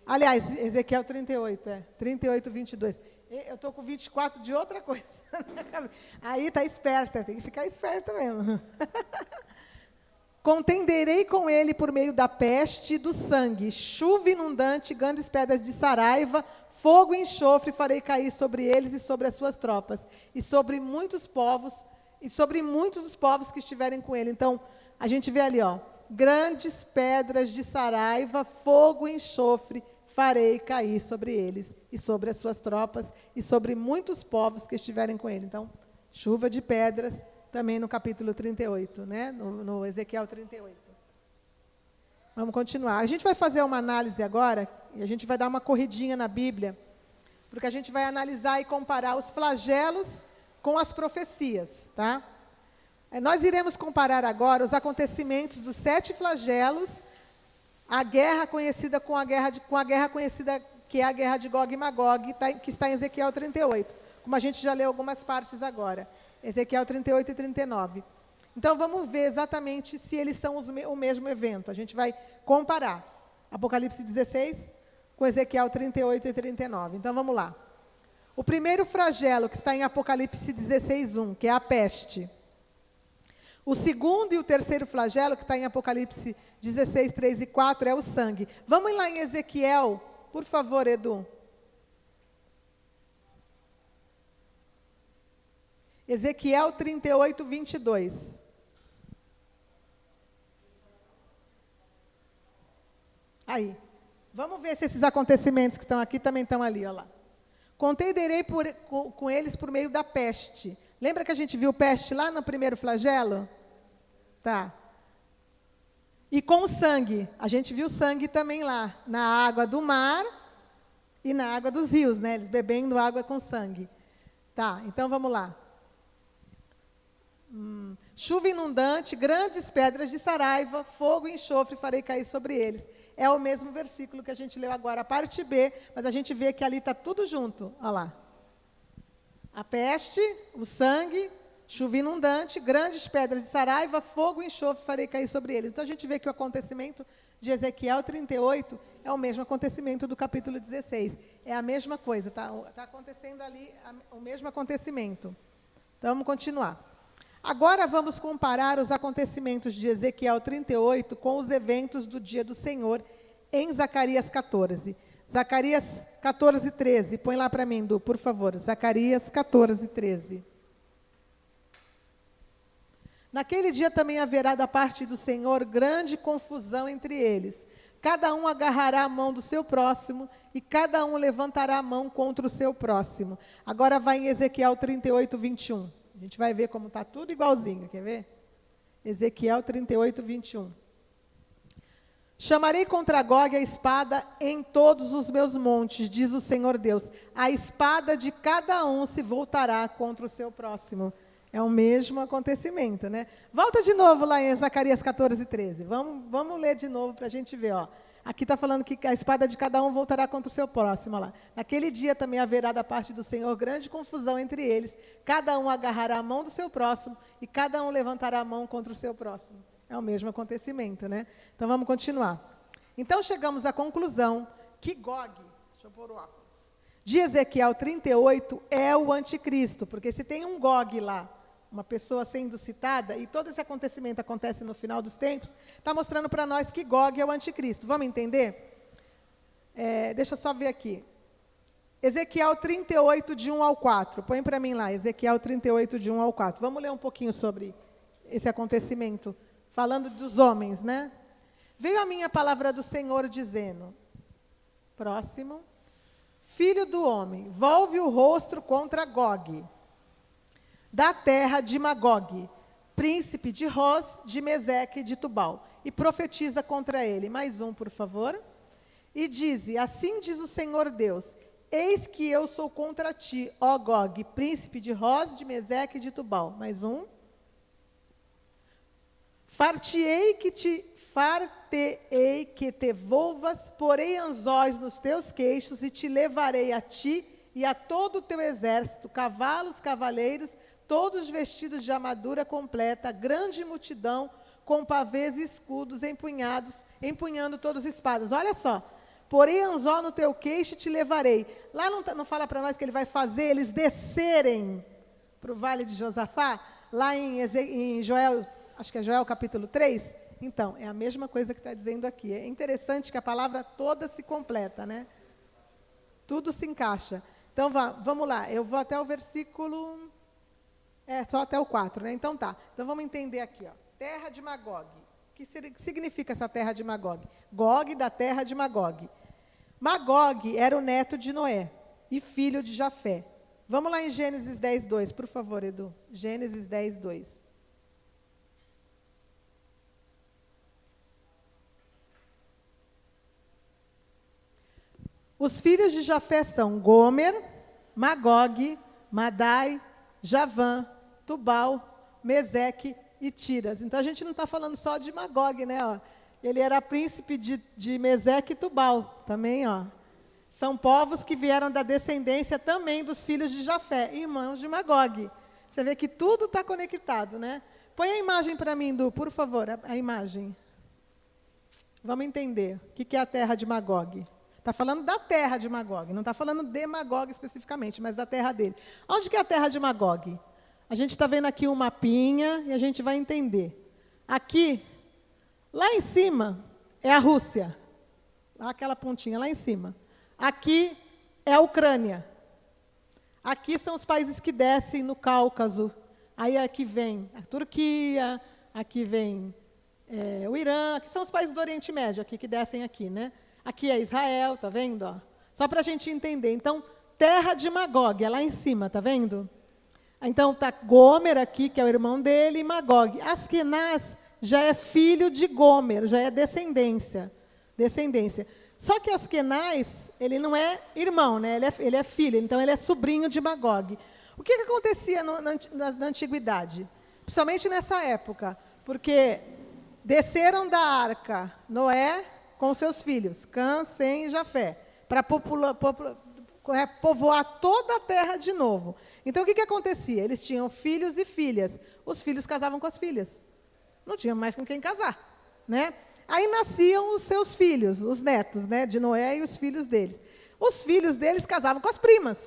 Aliás, Ezequiel 38, 38, 22. Eu estou com 24 de outra coisa. Aí está esperta, tem que ficar esperta mesmo. Contenderei com ele por meio da peste e do sangue, chuva inundante, grandes pedras de saraiva, fogo e enxofre farei cair sobre eles e sobre as suas tropas, e sobre muitos povos dos povos que estiverem com ele. Então, a gente vê ali, ó, grandes pedras de saraiva, fogo e enxofre farei cair sobre eles e sobre as suas tropas e sobre muitos povos que estiverem com ele. Então, chuva de pedras, também no capítulo 38, né? No Ezequiel 38. Vamos continuar. A gente vai fazer uma análise agora, e a gente vai dar uma corridinha na Bíblia, porque a gente vai analisar e comparar os flagelos com as profecias, tá? Nós iremos comparar agora os acontecimentos dos 7 flagelos, a guerra conhecida com a guerra conhecida, que é a guerra de Gog e Magog, que está em Ezequiel 38, como a gente já leu algumas partes agora. Ezequiel 38 e 39. Então, vamos ver exatamente se eles são o mesmo evento. A gente vai comparar Apocalipse 16 com Ezequiel 38 e 39. Então, vamos lá. O primeiro flagelo, que está em Apocalipse 16, 1, que é a peste. O segundo e o terceiro flagelo, que está em Apocalipse 16, 3 e 4, é o sangue. Vamos lá em Ezequiel, por favor, Edu. Ezequiel 38, 22. Aí. Vamos ver se esses acontecimentos que estão aqui também estão ali, olha lá. Contenderei com eles por meio da peste. Lembra que a gente viu peste lá no primeiro flagelo? Tá. E com sangue. A gente viu sangue também lá, na água do mar e na água dos rios, né? Eles bebendo água com sangue. Tá, então vamos lá. Chuva inundante, grandes pedras de saraiva, fogo e enxofre farei cair sobre eles. É o mesmo versículo que a gente leu agora, a parte B, mas a gente vê que ali está tudo junto. Olha lá. A peste, o sangue, chuva inundante, grandes pedras de saraiva, fogo e enxofre farei cair sobre eles. Então a gente vê que o acontecimento de Ezequiel 38 é o mesmo acontecimento do capítulo 16. É a mesma coisa, está acontecendo ali o mesmo acontecimento. Então vamos continuar. Agora vamos comparar os acontecimentos de Ezequiel 38 com os eventos do dia do Senhor em Zacarias 14. Zacarias 14, 13. Põe lá para mim, Du, por favor. Zacarias 14, 13. Naquele dia também haverá da parte do Senhor grande confusão entre eles. cada um agarrará a mão do seu próximo, e cada um levantará a mão contra o seu próximo. Agora vai em Ezequiel 38, 21. A gente vai ver como está tudo igualzinho, quer ver? Ezequiel 38, 21. Chamarei contra Gog a espada em todos os meus montes, diz o Senhor Deus. A espada de cada um se voltará contra o seu próximo. É o mesmo acontecimento, né? Volta de novo lá em Zacarias 14, 13. Vamos ler de novo para a gente ver, ó. Aqui está falando que a espada de cada um voltará contra o seu próximo. Ó lá. Naquele dia também haverá da parte do Senhor grande confusão entre eles. Cada um agarrará a mão do seu próximo e cada um levantará a mão contra o seu próximo. É o mesmo acontecimento, né? Então, vamos continuar. Então, chegamos à conclusão que Gog, deixa eu pôr o óculos, de Ezequiel 38 é o anticristo, porque se tem um Gog lá, uma pessoa sendo citada, e todo esse acontecimento acontece no final dos tempos, está mostrando para nós que Gog é o anticristo. Vamos entender? Deixa eu só ver aqui. Ezequiel 38, de 1 ao 4. Põe para mim lá, Ezequiel 38, de 1 ao 4. Vamos ler um pouquinho sobre esse acontecimento, falando dos homens, né? Veio a minha palavra do Senhor dizendo, próximo, filho do homem, volve o rosto contra Gog, da terra de Magog, príncipe de Roz, de Meseque e de Tubal, e profetiza contra ele. Mais um, por favor. E dize, assim diz o Senhor Deus, eis que eu sou contra ti, ó Gog, príncipe de Roz, de Meseque e de Tubal. Mais um. Fartei que te volvas, porei anzóis nos teus queixos e te levarei a ti e a todo o teu exército, cavalos, cavaleiros, todos vestidos de armadura completa, grande multidão, com pavês e escudos empunhando todas as espadas. Olha só, porei anzó no teu queixo e te levarei. Lá não fala para nós que ele vai fazer eles descerem para o vale de Josafá? Lá em Joel, acho que é Joel capítulo 3? Então, é a mesma coisa que está dizendo aqui. É interessante que a palavra toda se completa, né? Tudo se encaixa. Então, vamos lá. Eu vou até o versículo... só até o 4, né? Então, tá. Então, vamos entender aqui, ó. Terra de Magog. O que significa essa terra de Magog? Gog da terra de Magog. Magog era o neto de Noé e filho de Jafé. Vamos lá em Gênesis 10, 2, por favor, Edu. Gênesis 10, 2. Os filhos de Jafé são Gomer, Magog, Madai, Javã, Tubal, Meseque e Tiras. Então, a gente não está falando só de Magog, né? Ó. Ele era príncipe de Meseque e Tubal, também, ó. São povos que vieram da descendência também dos filhos de Jafé, irmãos de Magog. Você vê que tudo está conectado, né? Põe a imagem para mim, Du, por favor, a imagem. Vamos entender o que é a terra de Magog. Está falando da terra de Magog, não está falando de Magog especificamente, mas da terra dele. Onde que é a terra de Magog? A gente está vendo aqui um mapinha e a gente vai entender. Aqui, lá em cima, é a Rússia. Aquela pontinha lá em cima. Aqui é a Ucrânia. Aqui são os países que descem no Cáucaso. Aí aqui vem a Turquia, aqui vem o Irã, aqui são os países do Oriente Médio, aqui que descem aqui, né? Aqui é Israel, tá vendo? Ó? Só para a gente entender. Então, terra de Magog, é lá em cima, tá vendo? Então, está Gomer aqui, que é o irmão dele, e Magog. Askenaz já é filho de Gomer, já é descendência. Só que Askenaz, ele não é irmão, né? Ele é filho, então ele é sobrinho de Magog. O que acontecia na antiguidade? Principalmente nessa época, porque desceram da arca Noé com seus filhos, Cã, Sem e Jafé, para povoar toda a terra de novo. Então, o que acontecia? Eles tinham filhos e filhas. Os filhos casavam com as filhas. Não tinham mais com quem casar, né? Aí nasciam os seus filhos, os netos, né, de Noé e os filhos deles. Os filhos deles casavam com as primas,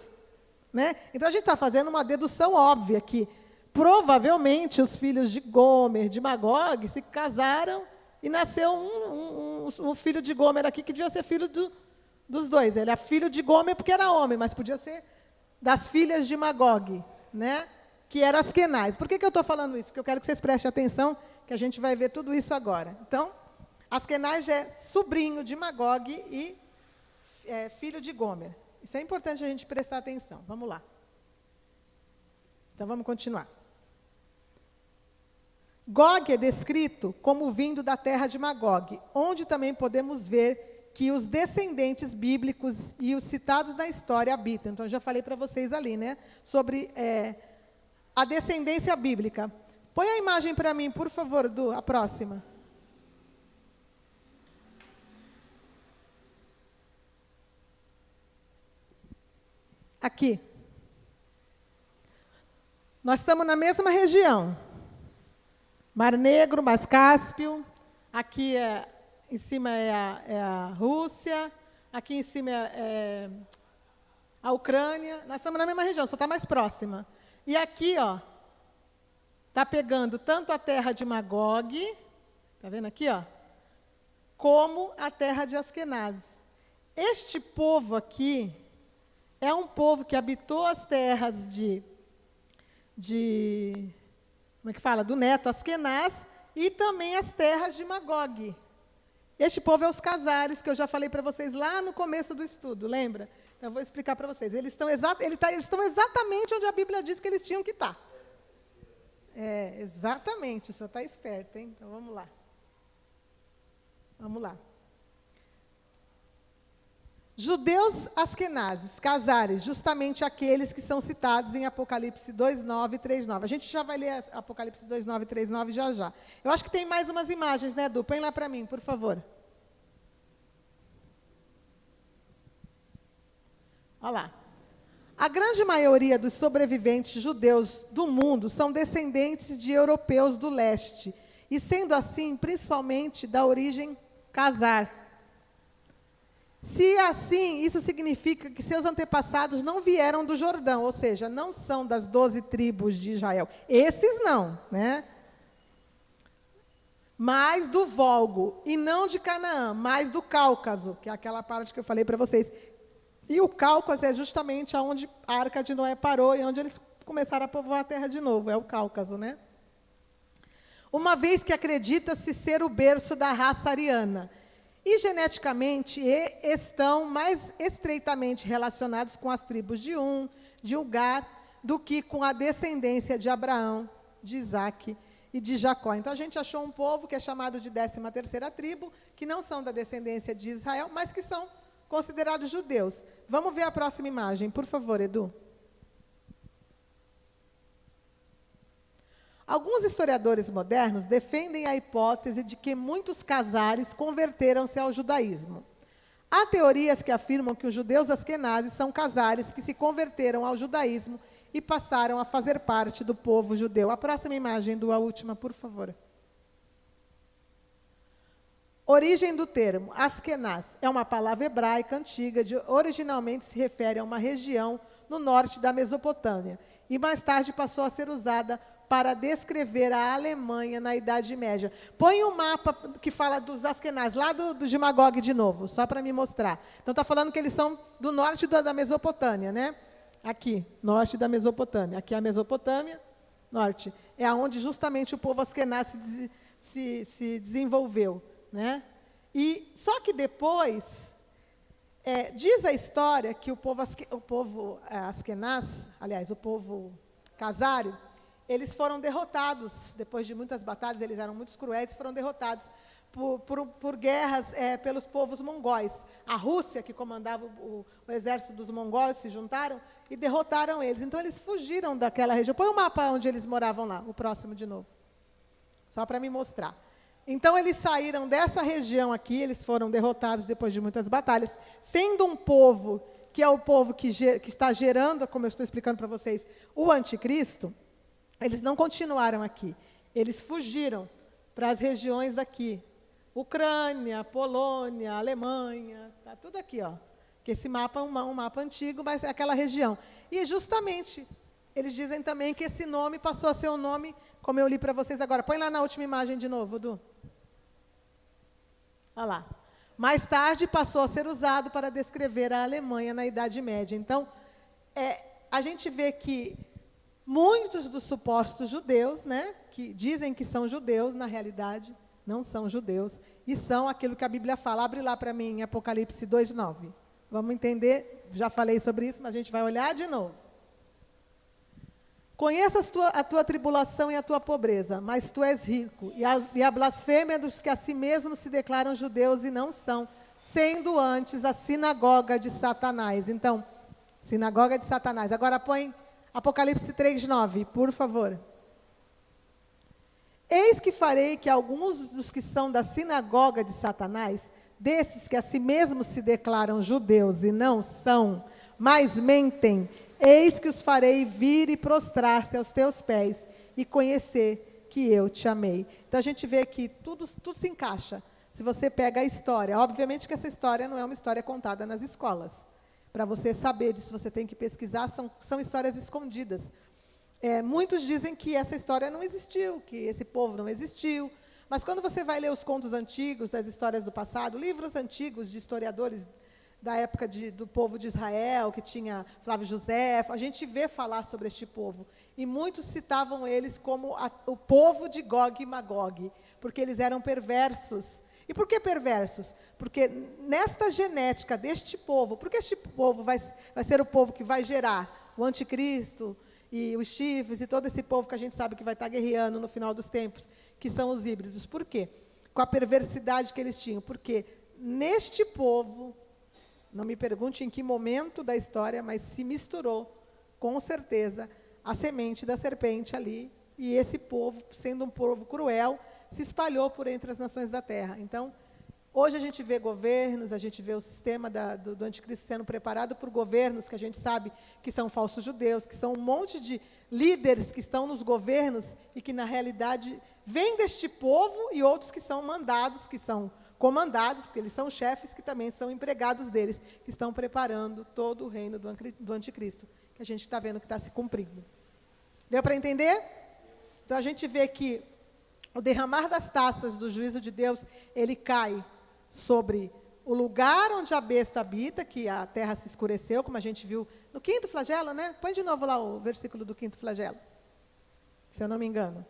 né? Então, a gente está fazendo uma dedução óbvia que, provavelmente, os filhos de Gomer, de Magog, se casaram e nasceu um filho de Gomer aqui, que devia ser filho dos dois. Ele é filho de Gomer porque era homem, mas podia ser das filhas de Magog, né? Que era Askenaz. Por que eu estou falando isso? Porque eu quero que vocês prestem atenção, que a gente vai ver tudo isso agora. Então, Askenaz é sobrinho de Magog e filho de Gomer. Isso é importante a gente prestar atenção. Vamos lá. Então, vamos continuar. Gog é descrito como vindo da terra de Magog, onde também podemos ver que os descendentes bíblicos e os citados na história habitam. Então, eu já falei para vocês ali, né, sobre a descendência bíblica. Põe a imagem para mim, por favor, a próxima. Aqui. Nós estamos na mesma região. Mar Negro, Mar Cáspio. Aqui em cima é a Rússia. Aqui em cima é a Ucrânia. Nós estamos na mesma região, só está mais próxima. E aqui, ó, está pegando tanto a terra de Magog, está vendo aqui, ó, como a terra de Askenaz. Este povo aqui é um povo que habitou as terras como é que fala? Do neto Askenaz e também as terras de Magog. Este povo é os casares, que eu já falei para vocês lá no começo do estudo, lembra? Então, eu vou explicar para vocês. Eles estão exatamente onde a Bíblia diz que eles tinham que estar. Exatamente, o senhor está esperto, hein? Então, vamos lá. Vamos lá. Judeus askenazes, casares, justamente aqueles que são citados em Apocalipse 2:9 e 3:9. A gente já vai ler Apocalipse 2:9 e 3:9 já. Eu acho que tem mais umas imagens, né, Edu? Põe lá para mim, por favor. Olha lá. A grande maioria dos sobreviventes judeus do mundo são descendentes de europeus do leste, e sendo assim, principalmente da origem casar. Se assim, isso significa que seus antepassados não vieram do Jordão, ou seja, não são das 12 tribos de Israel. Esses não, né? Mas do Volgo, e não de Canaã, mas do Cáucaso, que é aquela parte que eu falei para vocês. E o Cáucaso é justamente onde a Arca de Noé parou e onde eles começaram a povoar a terra de novo, é o Cáucaso, né? Uma vez que acredita-se ser o berço da raça ariana. E geneticamente estão mais estreitamente relacionados com as tribos de Ugar, do que com a descendência de Abraão, de Isaque e de Jacó. Então, a gente achou um povo que é chamado de 13ª tribo, que não são da descendência de Israel, mas que são considerados judeus. Vamos ver a próxima imagem, por favor, Edu. Alguns historiadores modernos defendem a hipótese de que muitos casares converteram-se ao judaísmo. Há teorias que afirmam que os judeus askenazes são casares que se converteram ao judaísmo e passaram a fazer parte do povo judeu. A próxima imagem, a última, por favor. Origem do termo Askenaz é uma palavra hebraica antiga, originalmente se refere a uma região no norte da Mesopotâmia, e mais tarde passou a ser usada para descrever a Alemanha na Idade Média. Põe um mapa que fala dos Askenaz, lá de Magog de novo, só para me mostrar. Então, está falando que eles são do norte da Mesopotâmia, né? Aqui, norte da Mesopotâmia. Aqui é a Mesopotâmia, norte. É onde justamente o povo Askenaz se desenvolveu, né? E, só que depois, diz a história que o povo Askenaz, aliás, o povo casário, eles foram derrotados, depois de muitas batalhas, eles eram muito cruéis, foram derrotados por guerras pelos povos mongóis. A Rússia, que comandava o exército dos mongóis, se juntaram e derrotaram eles. Então, eles fugiram daquela região. Põe o mapa onde eles moravam lá, o próximo de novo, só para me mostrar. Então, eles saíram dessa região aqui, eles foram derrotados depois de muitas batalhas, sendo um povo, que é o povo que está gerando, como eu estou explicando para vocês, o anticristo. Eles não continuaram aqui, eles fugiram para as regiões daqui, Ucrânia, Polônia, Alemanha, está tudo aqui, ó. Que esse mapa é um mapa antigo, mas é aquela região. E justamente, eles dizem também que esse nome passou a ser um nome, como eu li para vocês agora. Põe lá na última imagem de novo, Du. Olha lá. Mais tarde passou a ser usado para descrever a Alemanha na Idade Média. Então, a gente vê que muitos dos supostos judeus, né, que dizem que são judeus, na realidade, não são judeus. e são aquilo que a Bíblia fala. Abre lá para mim em Apocalipse 2:9. Vamos entender, já falei sobre isso, mas a gente vai olhar de novo. Conheça a tua tribulação e a tua pobreza, mas tu és rico, e a blasfêmia dos que a si mesmos se declaram judeus e não são, sendo antes a sinagoga de Satanás. Então, sinagoga de Satanás. Agora põe Apocalipse 3:9, por favor. Eis que farei que alguns dos que são da sinagoga de Satanás, desses que a si mesmos se declaram judeus e não são, mas mentem, eis que os farei vir e prostrar-se aos teus pés e conhecer que eu te amei. Então a gente vê que tudo se encaixa. Se você pega a história, obviamente que essa história não é uma história contada nas escolas. Para você saber disso, você tem que pesquisar, são histórias escondidas. Muitos dizem que essa história não existiu, que esse povo não existiu. Mas quando você vai ler os contos antigos, das histórias do passado, livros antigos de historiadores da época do povo de Israel, que tinha Flávio José, a gente vê falar sobre este povo. E muitos citavam eles como o povo de Gog e Magog, porque eles eram perversos. E por que perversos? Porque nesta genética deste povo, porque este povo vai ser o povo que vai gerar o anticristo e os chifres e todo esse povo que a gente sabe que vai estar guerreando no final dos tempos, que são os híbridos. Por quê? Com a perversidade que eles tinham. Porque neste povo, não me pergunte em que momento da história, mas se misturou, com certeza, a semente da serpente ali, e esse povo, sendo um povo cruel, se espalhou por entre as nações da terra. Então, hoje a gente vê governos, a gente vê o sistema do anticristo sendo preparado por governos que a gente sabe que são falsos judeus, que são um monte de líderes que estão nos governos e que, na realidade, vêm deste povo, e outros que são mandados, que são comandados, porque eles são chefes que também são empregados deles, que estão preparando todo o reino do anticristo, que a gente está vendo que está se cumprindo. Deu para entender? Então, a gente vê que o derramar das taças do juízo de Deus, ele cai sobre o lugar onde a besta habita, que a terra se escureceu, como a gente viu no 5º flagelo, né? Põe de novo lá o versículo do 5º flagelo, se eu não me engano.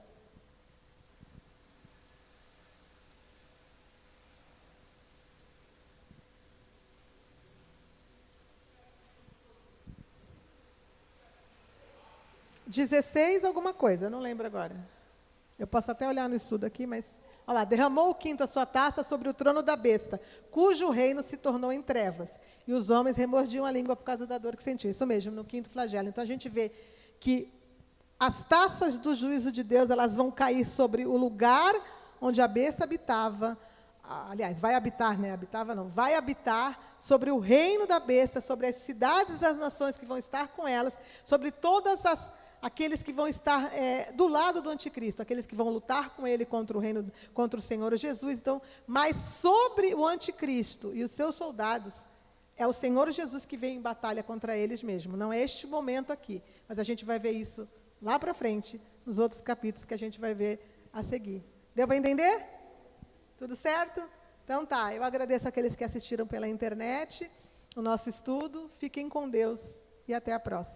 (16) alguma coisa, eu não lembro agora. Eu posso até olhar no estudo aqui, mas... Olha lá, derramou o 5º a sua taça sobre o trono da besta, cujo reino se tornou em trevas, e os homens remordiam a língua por causa da dor que sentiam. Isso mesmo, no 5º flagelo. Então, a gente vê que as taças do juízo de Deus, elas vão cair sobre o lugar onde a besta habitava. Aliás, vai habitar, né? Habitava não. Vai habitar sobre o reino da besta, sobre as cidades das nações que vão estar com elas, sobre todas aqueles que vão estar do lado do anticristo, aqueles que vão lutar com ele contra o reino, contra o Senhor Jesus. Então, mas sobre o anticristo e os seus soldados, é o Senhor Jesus que vem em batalha contra eles mesmo. Não é este momento aqui, mas a gente vai ver isso lá para frente, nos outros capítulos que a gente vai ver a seguir. Deu para entender? Tudo certo? Então tá, eu agradeço aqueles que assistiram pela internet o nosso estudo. Fiquem com Deus e até a próxima.